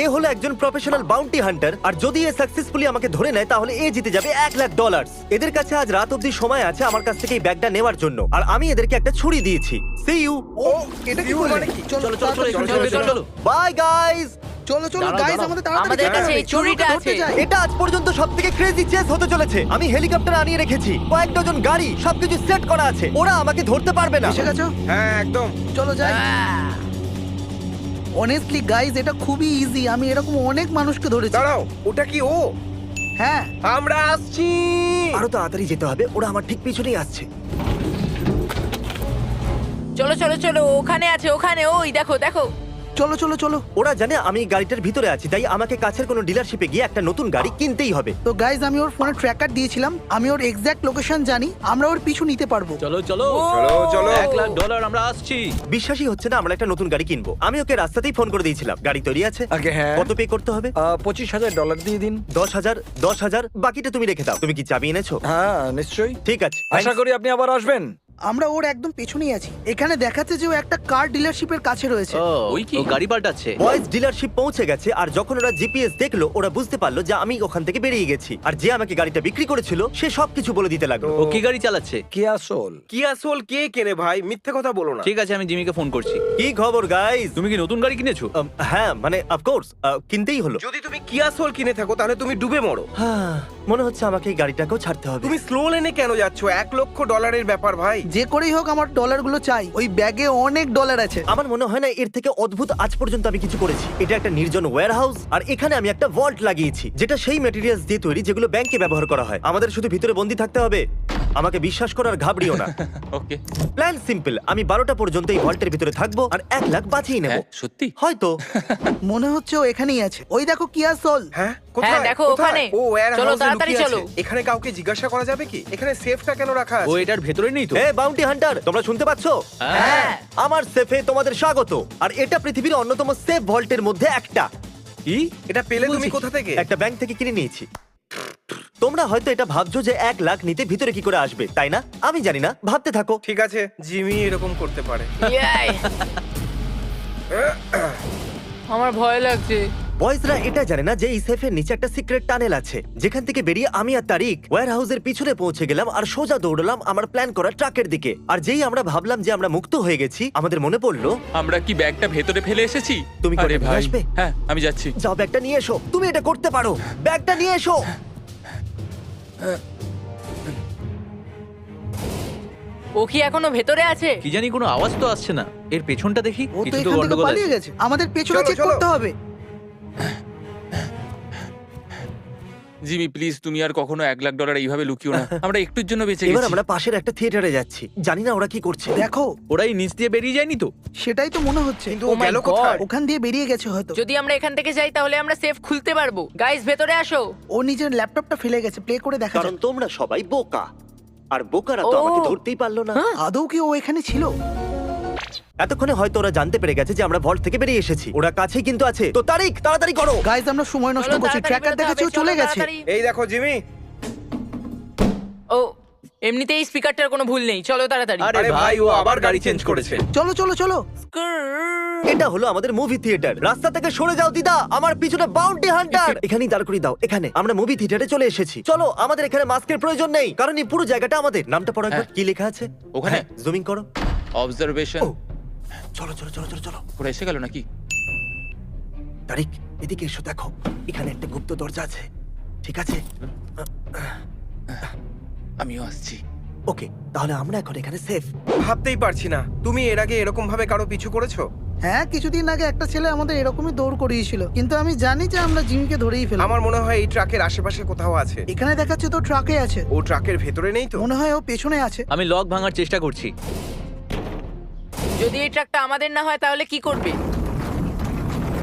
এ হলো একজন professional bounty Hunter, আর যদি এ সাকসেসফুলি আমাকে ধরে নেয় তাহলে এ জিতে যাবে $1,00,000। এদের কাছে আজ রাত অবধি সময় আছে আমার কাছ থেকে এই ব্যাগটা নেওয়ার জন্য, আর আমি এদেরকে একটা ছুরি দিয়েছি। C you. ও এটা কি মানে কি? চলো চলো চলো চলো। Bye guys. চলো চলো দাঁড়াও, গাইস, দাঁড়াও। আমাদের তাড়াতাড়ি আমাদের যেতে কাছে হবে। এই চুরিটা চলো, ধরতে আছে। যাই। এটা আজ পর্যন্ত সবথেকে ক্রেজি চেস হতে চলেছে। আমি হেলিকপ্টার আনিয়ে রেখেছি, কয়েক ডজন গাড়ি, সবকিছু সেট করা আছে। ওরা আমাকে ধরতে পারবে না। এসে গেছো? হ্যাঁ একদম। চলো যাই। আহ, অনেস্টলি গাইস, এটা খুবই ইজি। আমি এরকম অনেক মানুষকে ধরেছি। দাঁড়াও, ওটা কি ও? হ্যাঁ, আমরা আসছি। আরো তাড়াতাড়ি যেতে হবে, ওরা আমার ঠিক পিছনেই আসছে। চলো চলো চলো, ওখানে আছে, ওখানে, ওই দেখো দেখো। চলো চলো চলো। ওরা জানে আমি গাড়িটার ভিতরে আছি, তাই আমাকে কাছের কোনো ডিলারশিপে গিয়ে একটা নতুন গাড়ি কিনতেই হবে। তো গাইস, আমি ওর ফোনে ট্র্যাকার দিয়েছিলাম। আমি ওর এক্সাক্ট লোকেশন জানি। আমরা ওর পিছু নিতে পারবো। চলো চলো চলো চলো। $1,00,000 আমরা আসছি। বিশ্বাসই হচ্ছে না আমরা একটা নতুন গাড়ি কিনবো। আমি ওকে রাস্তাতেই ফোন করে দিয়েছিলাম। গাড়ি তৈরি আছে? আগে হ্যাঁ। কত পে করতে হবে? $25,000 দিয়ে দিন। 10,000, 10,000, বাকিটা তুমি রেখে দাও। তুমি কি চাবি এনেছো? হ্যাঁ নিশ্চয়ই। ঠিক আছে, আশা করি আপনি আবার আসবেন। আমরা ওর একদম পেছনেই আছি। এখানে দেখাচ্ছে যে ও একটা কার ডিলারশিপের কাছে রয়েছে। ওই কি ও গাড়ি পাল্টাচ্ছে। বয়েজ ডিলারশিপ পৌঁছে গেছে, আর যখন ওরা জিপিএস দেখলো ওরা বুঝতে পারলো যে আমি ওখান থেকে বেরিয়ে গেছি। আর যে আমাকে গাড়িটা বিক্রি করেছিল সে সবকিছু বলে দিতে লাগলো। ও কি গাড়ি চালাচ্ছে? কিয়া সোল। কি আসল কে কেনে ভাই? মিথ্যে কথা বলো না। ঠিক আছে, আমি জিমিকে ফোন করছি। কি খবর গাইস? তুমি কি নতুন গাড়ি কিনেছো? হ্যাঁ মানে অফকোর্স কিনতেই হলো। যদি তুমি কি আসল কিনে থাকো তাহলে তুমি ডুবে মরো। হ্যাঁ, মনে হচ্ছে আমাকে এই গাড়িটাকেও ছাড়তে হবে। তুমি স্লো লেনে কেন যাচ্ছ? $1,00,000 ব্যাপার ভাই। যে করেই হোক আমার ডলারগুলো চাই। ওই ব্যাগে অনেক ডলার আছে। আমার মনে হয় না এর থেকে অদ্ভুত আজ পর্যন্ত আমি কিছু করেছি। এটা একটা নির্জন ওয়্যারহাউস, আর এখানে আমি একটা ভল্ট লাগিয়েছি যেটা সেই ম্যাটেরিয়ালস দিয়ে তৈরি যেগুলো ব্যাংকে ব্যবহার করা হয়। আমাদের শুধু ভিতরে বন্দি থাকতে হবে। আমাকে বিশ্বাস করো আর ঘাবড়িও না। ওকে। প্ল্যান সিম্পল, আমি 12টা পর্যন্ত এই ভল্টের ভিতরে থাকবো আর $1,00,000 বাঁচিয়ে নেব। সত্যি? হয়তো। মনে হচ্ছে ও এখানেই আছে। ওই দেখো কিয়া সোল। হ্যাঁ কোথায়? দেখো, কোথায়? ওখানে। ও warehouse চলো, এ তাড়াতাড়ি লুকিয়ে চলো। আছে। এখানে কাউকে জিজ্ঞাসা করা যাবে কি এখানে সেফটা কেন রাখা ও আছে? এটার ভেতরে নেই তো? এ বাউন্টি হান্টার, তোমরা শুনতে পাচ্ছো? হ্যাঁ। আমার সেফে তোমাদের স্বাগত। আর এটা পৃথিবীর অন্যতম সেফ ভল্টের মধ্যে একটা। কি? এটা পেলে তুমি কোথা থেকে? একটা ব্যাংক থেকে কিনে নিয়েছি। তোমরা হয়তো এটা ভাবছো যে $1,00,000 নিতে ভিতরে কি করে আসবে, তাই না? আমি জানি না, ভাবতে থাকো। ঠিক আছে, জিমি এরকম করতে পারে। ইয়াই। আমার ভয় লাগছে। বয়েজরা এটা জানে না যে এই সেফের নিচে একটা সিক্রেট টানেল আছে, যেখান থেকে বেরিয়ে আমি আর তারিক ওয়্যারহাউসের পিছনে পৌঁছে গেলাম আর সোজা দৌড়লাম আমার প্ল্যান করা ট্রাকের দিকে। আর যেই আমরা ভাবলাম যে আমরা মুক্ত হয়ে গেছি, আমাদের মনে পড়লো আমরা কি ব্যাগটা ভেতরে ফেলে এসেছি? তুমি আরে করে ভাই। আসবে? হ্যাঁ আমি যাচ্ছি। যাও ব্যাগটা নিয়ে এসো। তুমি এটা করতে পারো, ব্যাগটা নিয়ে এসো। ও কি এখনো ভেতরে আছে? কি জানি, কোনো আওয়াজ তো আসছে না। এর পেছনটা দেখি, ও তো কিছু তো এখান থেকে গন্ডগোল পালিয়ে আছে। গেছে। আমাদের পেছনে চলো, চেক চলো। করতে হবে। জিমি প্লিজ, তুমি আর কখনো $1,00,000 এইভাবে লুকিও না। আমরা একটুর জন্য বেঁচে এবার গেছি। আমরা পাশের একটা থিয়েটারে যাচ্ছি, জানি না ওরা কি করছে। দেখো, ওরাই নিচ দিয়ে বেরিয়ে যায়নি তো? সেটাই তো মনে হচ্ছে। কিন্তু Oh ও my গেল God! কোথায়? ওখান দিয়ে বেরিয়ে গেছে হয়তো। যদি আমরা এখান থেকে যাই তাহলে আমরা সেফ খুলতে পারবো। গাইস, ভেতরে আসো। ও নিজের ল্যাপটপটা ফেলে গেছে। প্লে করে দেখা কারণ যাক। তোমরা সবাই বোকা, আর বোকারা তো ও। আমাকে ধরতেই পারলো না। আদৌ কি ও এখানে ছিল? এতক্ষণে হয়তো ওরা জানতে পেরে গেছে যে আমরা ভল্ট থেকে বেরিয়ে এসেছি। ওরা কাছেই কিন্তু আছে। তো তারিক, তাড়াতাড়ি করো। গাইস, আমরা সময় নষ্ট চলো, করছি। তাড়াতাড়ি ট্র্যাকার বেরোতে দেখাচ্ছে ও হবে, চলে চলো, গেছে। তাড়াতাড়ি। এই দেখো জিমি। ও এমনিতেই স্পিকারটার কোনো ভুল নেই। চলো তাড়াতাড়ি। আরে ভাই, ও আবার গাড়ি চেঞ্জ করেছে। চলো চলো চলো। এটা হলো আমাদের মুভি থিয়েটার। রাস্তা থেকে সরে যাও দিদা, আমার পিছনে বাউন্টি হান্টার। এখানেই দাঁড় করিয়ে দাও। এখানে আমরা মুভি থিয়েটারে চলে এসেছি। চলো, আমাদের এখানে মাস্কের প্রয়োজন নেই, কারণ এই পুরো জায়গাটা আমাদের। নামটা পড়ো একবার, কি লেখা আছে? ওখানে জুমিং করো। অবজারভেশন। ও, চলো চলো চলো চলো চলো। ওরা এসে গেল নাকি? তারিক, এদিকে এসো, দেখো এখানে একটা গুপ্ত দরজা আছে। ঠিক আছে, আমিও আসছি। ওকে, তাহলে আমরা এখন এখানে সেফ। ভাবতেই পারছি না তুমি এর আগে এরকম ভাবে কারো পিছু করেছো। হ্যাঁ, কিছুদিন আগে একটা ছেলে আমাদের এরকমই দৌড় করিয়েছিল, কিন্তু আমি জানি যে আমরা জিমিকে ধরেই ফেলবো। আমার মনে হয় এই ট্রাকের আশেপাশে কোথাও আছে। এখানে দেখাচ্ছে তো ট্রাকে আছে। ও ট্রাকের ভেতরে নেই তো? মনে হয় ও পেছনে আছে। আমি লক ভাঙার চেষ্টা করছি। যদি এই ট্রাকটা আমাদের না হয় তাহলে কি করবে?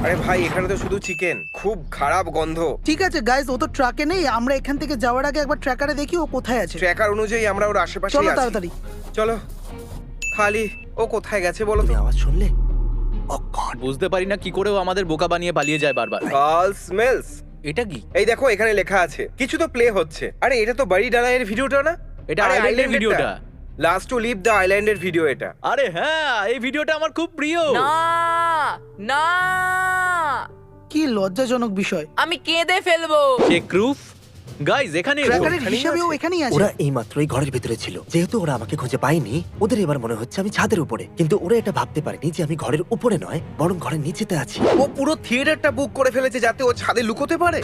আরে ভাই, এখানে তো শুধু চিকেন, খুব খারাপ গন্ধ। ঠিক আছে গাইস, ও তো ট্রাকে নেই। আমরা এখান থেকে যাওয়ার আগে একবার ট্র্যাকারে দেখি ও কোথায় আছে। ট্র্যাকার অনুযায়ী আমরা ওর আশেপাশে চলো আছি। তাড়াতাড়ি। চলো। খালি ও কোথায় গেছে বলো তুমি তো? আওয়াজ শুনলে? ও গড, বুঝতে পারি না কি করে ও আমাদের বোকা বানিয়ে পালিয়ে যায় বারবার। All smells. এটা কি? এই দেখো এখানে লেখা আছে, কিছু তো প্লে হচ্ছে। আরে এটা তো বাড়ি ডালায়ের ভিডিওটা না? এটা আইল্যান্ডের ভিডিওটা। লাস্ট টু লিভ দ্য আইল্যান্ডের ভিডিও এটা। আরে হ্যাঁ, এই ভিডিওটা আমার খুব প্রিয়। না না, কি লজ্জাজনক বিষয়। আমি কেঁদে ফেলবো। চেক রুফ গাইজ এখানে ট্র্যাকারের এখানেই হিসাবেও আছে। এখানেই আছে। ওরা এই মাত্রই ঘরের ভিতরে ছিল। যেহেতু ওরা আমাকে খুঁজে পায়নি, ওদের এবার মনে হচ্ছে আমি ছাদের উপরে। কিন্তু ওরা এটা ভাবতে পারেনি যে আমি ঘরের উপরে নয়, বরং ঘরের নিচেতে আছি। ও পুরো থিয়েটারটা বুক করে ফেলেছে যাতে ও ছাদে লুকোতে পারে।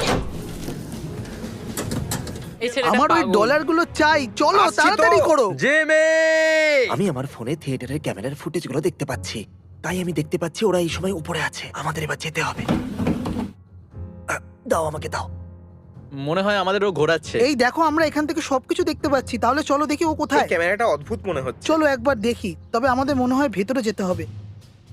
এই ছেলেটা আমার ওই পাগল। ডলারগুলো চাই, চলো আসছি তো। তাড়াতাড়ি করো। জেমে আমি আমার ফোনে থিয়েটারের ক্যামেরার ফুটেজগুলো দেখতে পাচ্ছি। তাই আমি দেখতে পাচ্ছি ওরা এই সময় উপরে আছে। আমাদের এবার যেতে হবে। দাও, আমাকে দাও। মনে হয় আমাদের ও ঘোরাচ্ছে। এই দেখো, আমরা এখান থেকে সবকিছু দেখতে পাচ্ছি। তাহলে চলো দেখি ও এই কোথায়। ক্যামেরাটা অদ্ভুত মনে হচ্ছে। চলো একবার দেখি। তবে আমাদের মনে হয় ভেতরে যেতে হবে।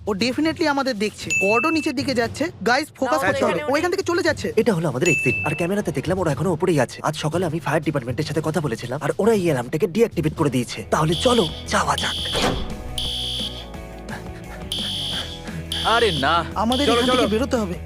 ও ডেফিনেটলি আমাদের দেখছে। গর্ডও নিচের দিকে যাচ্ছে। গাইস ফোকাস না, করতে হবে। এখানে ও এখান থেকে চলে যাচ্ছে। এটা হলো আমাদের এক্সিট। আর ক্যামেরাতে দেখলাম ওরা এখনো উপরেই আছে। আজ সকালে আমি ফায়ার ডিপার্টমেন্টের সাথে কথা বলেছিলাম, আর ওরা এই অ্যালার্মটাকে ডিঅ্যাক্টিভেট করে দিয়েছে। তাহলে চলো যাওয়া যাক। আরে না, আমাদের চলো, এখান থেকে চলো। বেরোতে হবে।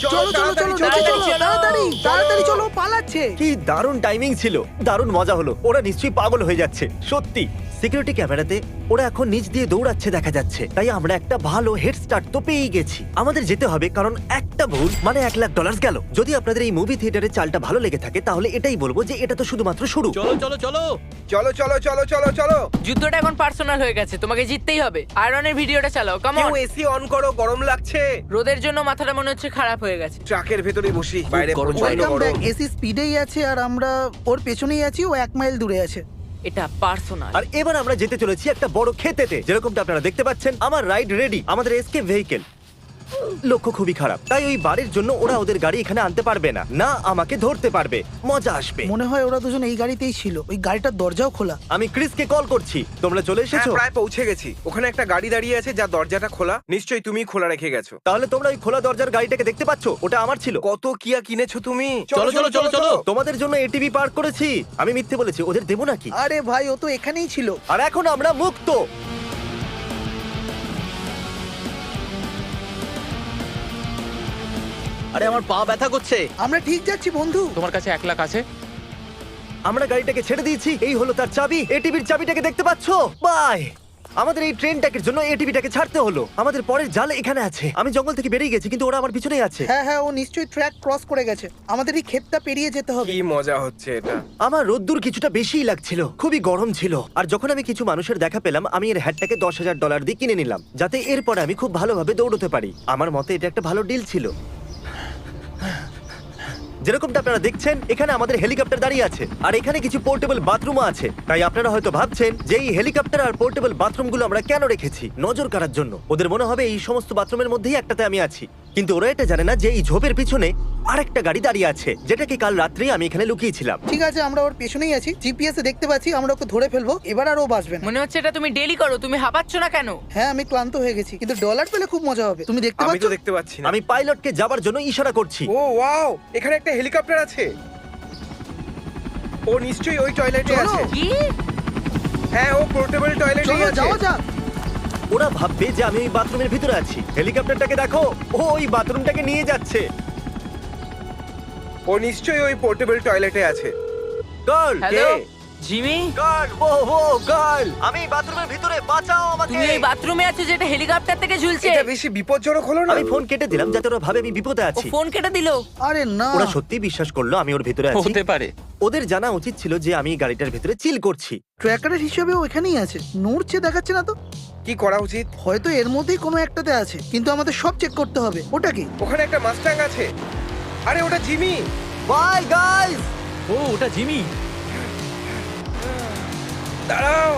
চলো চলো চলো চলো তাড়াতাড়ি চলো চলো। তাড়াতাড়ি তাড়াতাড়ি চলো, পালাচ্ছে। কি দারুণ টাইমিং ছিল, দারুণ মজা হলো। ওরা নিশ্চয়ই পাগল হয়ে যাচ্ছে, সত্যি। সিকিউরিটি ক্যামেরাতে ওরা এখন নিচ দিয়ে দৌড়াচ্ছে দেখা যাচ্ছে। তাই আমরা একটা ভালো হেড স্টার্ট তো পেয়েই গেছি। আমাদের যেতে হবে, কারণ একটা ভুল মানে $1,00,000 গেল। যদি আপনাদের এই মুভি থিয়েটারের চালটা ভালো লেগে থাকে, তাহলে এটাই বলবো যে এটা তো শুধুমাত্র শুরু। চলো চলো চলো। চলো চলো চলো চলো চলো। যুদ্ধটা এখন পার্সোনাল হয়ে গেছে, তোমাকে জিততেই হবে। আয়রনের ভিডিওটা চালাও, কাম কেউ অন। এসি অন করো, গরম লাগছে। রোদের জন্য মাথাটা মনে হচ্ছে খারাপ হয়ে গেছে। ট্রাকের ভেতরে বসি, বাইরে গরম, প্রচন্ড ওয়েলকাম ব্যাক। গরম। এসি স্পিডেই আছে আর আমরা ওর পেছনেই আছি। ও 1 মাইল দূরে আছে। এটা পার্সোনাল। আর এবার আমরা যেতে চলেছি একটা বড় ক্ষেতেতে। যেরকমটা আপনারা দেখতে পাচ্ছেন, আমার রাইড রেডি। আমাদের এসকেপ ভেহিকেল। লক্ষ্য খুবই খারাপ, তাই ওই বাড়ির জন্য ওরা ওদের গাড়ি এখানে আনতে পারবে না। না আমাকে ধরতে পারবে, মজা আসবে। মনে হয় ওরা দুজন এই গাড়িতেই ছিল। ওই গাড়িটার দরজাও খোলা। আমি ক্রিসকে কল করছি। তোমরা চলে হ্যাঁ, এসেছো? প্রায় পৌঁছে গেছি। ওখানে একটা গাড়ি দাঁড়িয়ে আছে যার দরজাটা খোলা। নিশ্চয়ই তুমি খোলা রেখে গেছো। তাহলে তোমরা ওই খোলা দরজার গাড়িটাকে দেখতে পাচ্ছ? ওটা আমার ছিল। কত কিয়া কিনেছো তুমি? চলো চলো চলো চলো। তোমাদের জন্য এটিভি পার্ক করেছি। আমি মিথ্যে বলেছি, ওদের দেবো নাকি? আরে ভাই, ও তো এখানেই ছিল। আর এখন আমরা মুক্ত। আরে আমার পা ব্যথা করছে। আমরা ঠিক যাচ্ছি বন্ধু। তোমার কাছে 1 লাখ আছে? আমরা গাড়িটাকে ছেড়ে দিয়েছি। এই হলো তার চাবি। এটিভির চাবিটাকে দেখতে পাচ্ছো? বাই। আমাদের এই ট্রেনটাকের জন্য এটিভিটাকে ছাড়তে হলো। আমাদের পরের জাল এখানে আছে। আমি জঙ্গল থেকে বেরিয়ে গেছি, কিন্তু ওরা আমার পিছনেই আছে। হ্যাঁ হ্যাঁ, ও নিশ্চয়ই ট্র্যাক ক্রস করে গেছে। আমাদের এই ক্ষেতটা পেরিয়ে যেতে হবে। কি মজা হচ্ছে এটা। আমার রোদ্দুর কিছুটা বেশিই লাগছিল, খুবই গরম ছিল। আর যখন আমি কিছু মানুষের দেখা পেলাম, আমি এর হ্যাটটাকে $10,000 দিয়ে কিনে নিলাম, যাতে এরপরে আমি খুব ভালোভাবে দৌড়তে পারি। আমার মতে এটা একটা ভালো ডিল ছিল। যেরকমটা আপনারা দেখছেন, এখানে আমাদের হেলিকপ্টার দাঁড়িয়ে আছে, আর এখানে কিছু পোর্টেবল বাথরুমও আছে। তাই আপনারা হয়তো ভাবছেন যে এই হেলিকপ্টার আর পোর্টেবল বাথরুমগুলো আমরা কেন রেখেছি। নজর কাড়ার জন্য। ওদের মনে হবে এই সমস্ত বাথরুমের মধ্যেই একটাতে আমি আছি, কিন্তু ওরা এটা জানে না যে এই ঝোপের পিছনে আরেকটা গাড়ি দাঁড়িয়ে আছে, যেটাকে কাল রাত্রেই আমি এখানে লুকিয়েছিলাম। ঠিক আছে, আমরা ওর পেছনেই আছি। জিপিএস এ দেখতে পাচ্ছি। আমরা ওকে ধরে ফেলবো। এবার আর ও বাঁচবে না। মনে হচ্ছে এটা তুমি ডেলি করো, তুমি হাঁপাচ্ছ না কেন? হ্যাঁ, আমি ক্লান্ত হয়ে গেছি, কিন্তু ডলার পেলে খুব মজা হবে। তুমি দেখতে আমি পাচ্ছ? তো দেখতে পাচ্ছি না। আমি পাইলটকে যাবার জন্য ইশারা করছি। ও ওয়াও, এখানে একটা হেলিকপ্টার আছে। ও নিশ্চয়ই ওই টয়লেটে চলো। আছে। কি? হ্যাঁ, ও পোর্টেবল টয়লেটে চলো আছে। যাওয়া যাক। ওরা ভাববে যে আমি ওই বাথরুমের ভিতরে আছি। হেলিকপ্টারটাকে দেখো, ও ওই বাথরুমটাকে নিয়ে যাচ্ছে। ও নিশ্চয়ই ওই পোর্টেবল টয়লেটে আছে। গার্ল, হ্যালো জিমি, গার্ল, ও গার্ল, আমি এই বাথরুমের ভিতরে, বাঁচাও আমাকে। তুমি এই বাথরুমে আছো যেটা হেলিকপ্টার থেকে ঝুলছে। এটা বেশি বিপজ্জনক হলো না? আমি ফোন কেটে দিলাম যাতে ওরা ভাবে আমি বিপদে ও আছি। ফোন কেটে দিলো। আরে না। ওরা সত্যি বিশ্বাস করলো আমি ওর ভিতরে আছি। হতে পারে। ওদের জানা উচিত ছিল যে আমি এই গাড়িটার ভিতরে চিল করছি। ট্র্যাকারের হিসেবে ও এখানেই আছে। নড়ছে দেখাচ্ছে না তো। কি করা উচিত? হয়তো এর মধ্যেই কোনো একটাতে আছে, কিন্তু আমাদের সব চেক করতে হবে। ওটা কি? ওখানে একটা মাস্টাং আছে। আরে ওটা জিমি। Bye guys. ও ওটা জিমি। দাঁড়াও।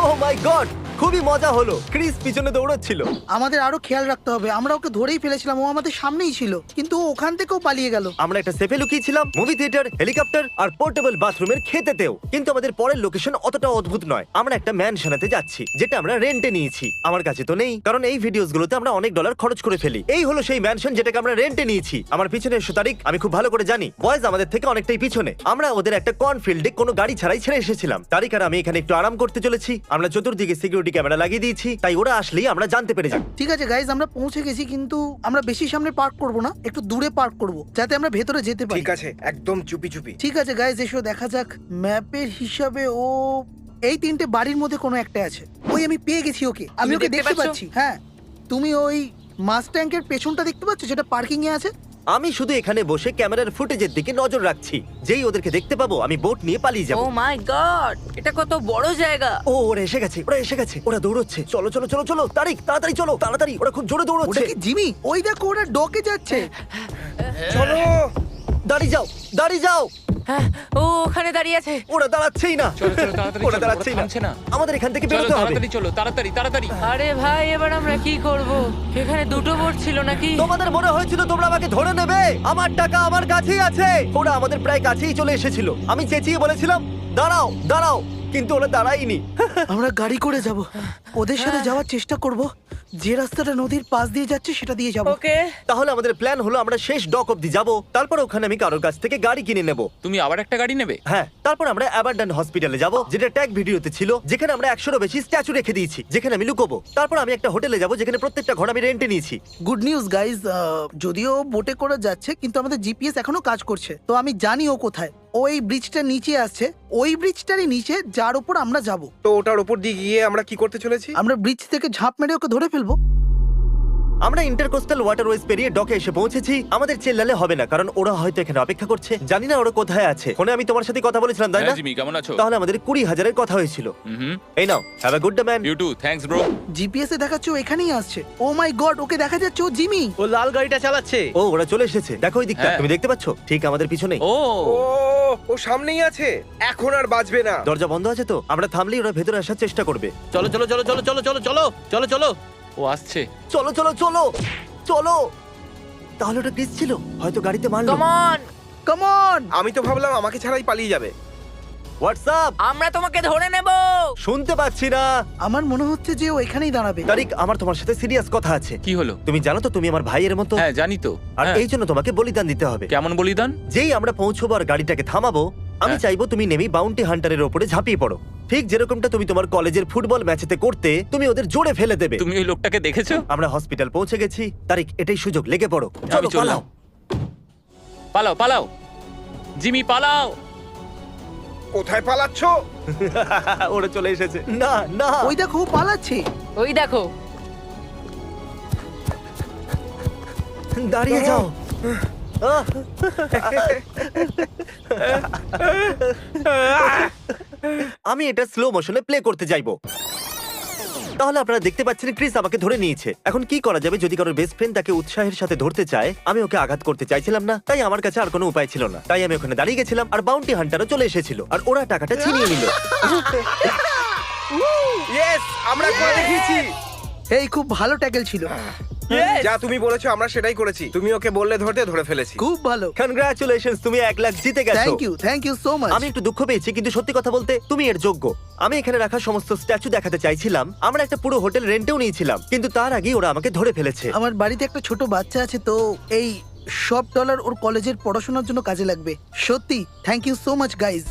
ও মাই গড, খুবই মজা হলো। ক্রিস পিছনে দৌড়চ্ছিল। আমাদের আরো খেয়াল রাখতে হবে। আমরা ওকে ধরেই ফেলেছিলাম। ও আমাদের সামনেই ছিল, কিন্তু ও ওখান থেকেও পালিয়ে গেল। আমরা একটা সেফে লুকিয়েছিলাম, মুভি থিয়েটার, হেলিকপ্টার আর পোর্টেবল বাথরুমের ক্ষেতেতেও। কিন্তু আমাদের পরের লোকেশন অতটা অদ্ভুত নয়। আমরা একটা ম্যানশনেতে যাচ্ছি, যেটা আমরা রেন্টে নিয়েছি। আমার কাছে তো নেই, কারণ এই ভিডিওস গুলোতে আমরা অনেক ডলার খরচ করে ফেলি। এই হলো সেই ম্যানশন যেটাকে আমরা রেন্টে নিয়েছি। আমার পিছনে ১০০ তারিখ আমি খুব ভালো করে জানি। বয়েজ আমাদের থেকে অনেকটাই পিছনে। আমরা ওদের একটা কর্নফিল্ডে কোনো গাড়ি ছাড়াই ছেড়ে এসেছিলাম। তারিখ আর আমি এখানে একটু আরাম করতে চলেছি। আমরা চতুর্দিকে সিকিউরিটি ক্যামেরা লাগিয়ে দিয়েছি, তাই ওরা আসলেই আমরা জানতে পেরে যাই। ঠিক আছে গাইজ, আমরা পৌঁছে গেছি, কিন্তু আমরা বেশি সামনে পার্ক করব না। একটু দূরে পার্ক করব, যাতে আমরা ভেতরে যেতে পারি। ঠিক আছে, একদম চুপি চুপি। ঠিক আছে গাইজ, এসো দেখা যাক। ম্যাপের হিসাবে ও এই 3টে বাড়ির মধ্যে কোনো একটা আছে। ওই আমি পেয়ে গেছি ওকে। আমি তুমি ওকে দেখতে দেখতে পাচ্ছো? পাচ্ছি। হ্যাঁ, তুমি ওই মাস ট্যাঙ্কের পেছনটা দেখতে পাচ্ছ যেটা পার্কিং এ আছে? আমি শুধু এখানে বসে ক্যামেরার ফুটেজের দিকে নজর রাখছি। যেই ওদেরকে দেখতে পাবো আমি বোট নিয়ে পালিয়ে ও যাবো। মাই গড, এটা কত বড় জায়গা! ও ওরা এসে গেছে, ওরা এসে গেছে, ওরা দৌড়চ্ছে। চলো চলো চলো চলো, তারিক তাড়াতাড়ি চলো, তাড়াতাড়ি, ওরা খুব জোরে ওটা দৌড়চ্ছে। কি জিমি? ওই দেখো ওরা ডকে যাচ্ছে। চলো। দাঁড়িয়ে যাও, দাঁড়িয়ে যাও। হ্যাঁ, ও ওখানে দাঁড়িয়ে আছে। ওরা দাঁড়াচ্ছেই না, চলো চলো তাড়াতাড়ি ওরা চলো, দাঁড়াচ্ছেই ওরা থামছে না। আমাদের এখান থেকে চলো বেরোতে হবে। তাড়াতাড়ি চলো, তাড়াতাড়ি তাড়াতাড়ি। আরে ভাই, এবার আমরা কি করব? এখানে দুটো বোট ছিল নাকি? তোমাদের মনে হয়েছিল তোমরা আমাকে ধরে নেবে? আমার টাকা আমার কাছেই আছে। ওরা আমাদের প্রায় কাছেই চলে এসেছিল। আমি চেঁচিয়ে বলেছিলাম দাঁড়াও দাঁড়াও, কিন্তু ওরা দাঁড়ায়নি। আমরা গাড়ি করে যাব, ওদের সাথে যাওয়ার চেষ্টা করব। যে রাস্তাটা নদীর পাশ দিয়ে যাচ্ছে সেটা দিয়ে যাব। ওকে, তাহলে আমাদের প্ল্যান হলো আমরা শেষ ডক অব্দি যাব, তারপর ওখানে আমি কারোর কাছ থেকে গাড়ি কিনে নেব। তুমি আবার একটা গাড়ি নেবে? হ্যাঁ, তারপর আমরা অ্যাবান্ডন হসপিটালে যাব, যেটা ট্যাগ ভিডিওতে ছিল, যেখানে আমরা 100-এরও বেশি স্ট্যাচু রেখে দিয়েছি, যেখানে আমি লুকোবো। তারপর আমি একটা হোটেলে যাব, যেখানে প্রত্যেকটা ঘর আমি রেন্টে নিয়েছি। গুড নিউজ গাইজ, যদিও বোটে করে যাচ্ছে কিন্তু আমাদের জিপিএস এখনো কাজ করছে, তো আমি জানি ও কোথায়। ওই ব্রিজটার নিচে আসছে, ওই ব্রিজটারই নিচে যার উপর আমরা যাব। তো ওটার উপর দিয়ে গিয়ে আমরা কি করতে চলেছি? আমরা ব্রিজ থেকে ঝাঁপ মেরে ওকে ধরে ফেলবো। আমরা ইন্টারকোস্টাল ওয়াটারওয়েজ পেরিয়ে ডকে এসে পৌঁছেছি। আমাদের চেল্লালে হবে না, কারণ ওরা হয়তো এখানে অপেক্ষা করছে। জানি না ওরা কোথায় আছে। ফোনে আমি তোমার সাথে কথা বলেছিলাম, তাই না? হ্যাঁ জিমি, কেমন আছো? তাহলে আমাদের 20,000-এর কথা হয়েছিল। হুম, এই নাও, have a good day man. You too, thanks bro. GPS এ দেখাচ্ছে ও এখানেই আসছে। ও মাই গড, ওকে দেখা যাচ্ছে, ও জিমি। ও লাল গাড়িটা চালাচ্ছে। ও ওরা চলে এসেছে, দেখো ওই দিকটা, হ্যাঁ। তুমি দেখতে পাচ্ছ? ঠিক আমাদের পিছনেই। ও ও ও সামনেই আছে, এখন আর বাজবে না। দরজা বন্ধ আছে তো? আমরা থামলেই ওরা ভেতরে আসার চেষ্টা করবে। চলো চলো চলো চলো চলো চলো চলো চলো চলো। ও আসছে। চলো চলো চলো চলো। তাহলে ওটা ক্রিস ছিল, হয়তো গাড়িতে মারলো। Come on, come on. আমি তো ভাবলাম আমাকে ছাড়াই পালিয়ে যাবে। হোয়াটসঅ্যাপ, আমরা তোমাকে ধরে নেব। শুনতে পাচ্ছি না। আমার মনে হচ্ছে যে ও এখানেই দাঁড়াবে। তারিক, আমার তোমার সাথে সিরিয়াস কথা আছে। কি হলো? তুমি জানো তো তুমি আমার ভাইয়ের মতো, হ্যাঁ জানি তো। আর হ্যাঁ, এই জন্য তোমাকে বলিদান দিতে হবে। কেমন বলিদান? যেই আমরা পৌঁছবো আর গাড়িটাকে থামাবো, আমি হ্যাঁ। চাইবো তুমি নেমেই বাউন্টি হান্টারের উপরে ঝাঁপিয়ে পড়ো। ঠিক যেরকমটা তুমি তোমার কলেজের ফুটবল ম্যাচেতে করতে, তুমি ওদের জোরে ফেলে দেবে। তুমি ওই লোকটাকে দেখেছো? আমরা হসপিটাল পৌঁছে গেছি। তারিক, এটাই সুযোগ, লেগে পড়ো। চলো আমি চললাম। পালাও। পালাও পালাও জিমি, পালাও। কোথায় পালাচ্ছ? ওরা চলে এসেছে। না না, ওই দেখো ও পালাচ্ছে। ওই দেখো, দাঁড়িয়ে যাও। আহ! আমি এটা স্লো মোশনে প্লে করতে যাইবো। তাহলে আপনারা দেখতে পাচ্ছেন ক্রিস আমাকে ধরে নিয়েছে। এখন কি করা যাবে? যদি কারোর বেস্ট ফ্রেন্ড তাকে উৎসাহের সাথে ধরতে চায়, আমি ওকে আঘাত করতে চাইছিলাম না, তাই আমার কাছে আর কোনো উপায় ছিল না। তাই আমি ওখানে দাঁড়িয়ে গেছিলাম, আর বাউন্টি হান্টারও চলে এসেছিল, আর ওরা টাকাটা ছিনিয়ে নিল। ইয়েস, আমরা করে দেখিয়েছি। এই খুব ভালো ট্যাকেল ছিল, যা তুমি বলেছো আমরা সেটাই করেছি। তুমি ওকে বললে ধরতে, ধরে ফেলেছি। খুব ভালো। কনগ্রাচুলেশনস, তুমি 1 লাখ জিতে গেছো। Thank you so much. আমি একটু দুঃখ পেয়েছি, কিন্তু সত্যি কথা বলতে তুমি এর যোগ্য। আমি এখানে রাখা সমস্ত স্ট্যাচু দেখাতে চাইছিলাম। আমরা একটা পুরো হোটেল রেন্টেও নিয়েছিলাম, কিন্তু তার আগেই ওরা আমাকে ধরে ফেলেছে। আমার বাড়িতে একটা ছোট বাচ্চা আছে, তো এই সব ডলার ওর কলেজের পড়াশোনার জন্য কাজে লাগবে। সত্যি thank you so much guys.